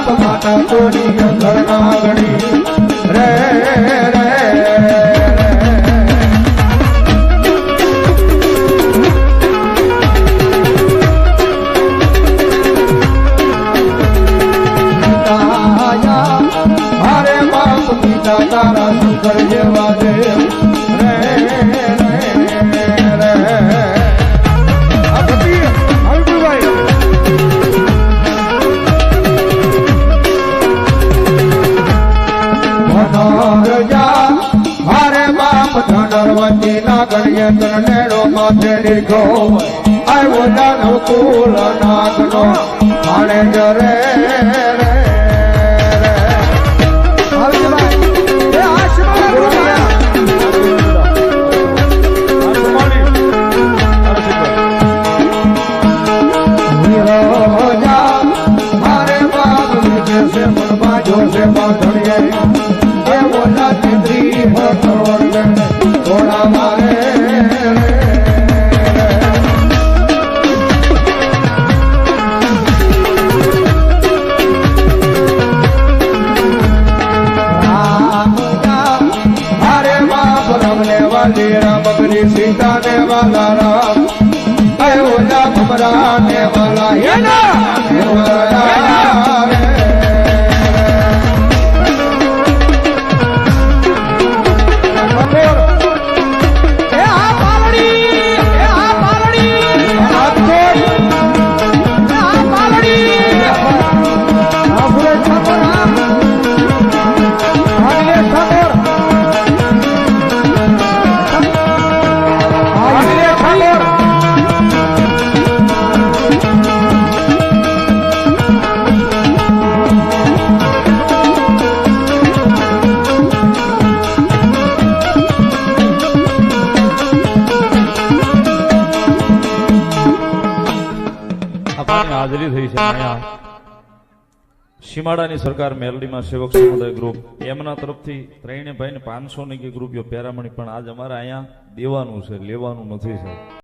બાપ માતા તોની અંદર નાગણી રે રે મારે બાપ પિતા તારા સુંદર જેવા દેવ રે રે રે આ ભક્તિ આવડુભાઈ ધનરજા મારે બાપ ધનરવતી ના ગણીએ તરનેડો માથે લીધો આવ્યો દાનવ કુલ નાગનો માણે જરે રે થોડા મારે राम सीता ने वाला राम अयोध्या भमरा ने वाला ये ना હાજરી થઈ છે અહીંયા સીમાડાની સરકાર મેલડીમાં સેવક સમુદાય ગ્રુપ એમના તરફથી ત્રણેય ભાઈને 500 ની રૂપિયો પેરામણી પણ આજ અમારે અહીંયા દેવાનું છે, લેવાનું નથી સાહેબ.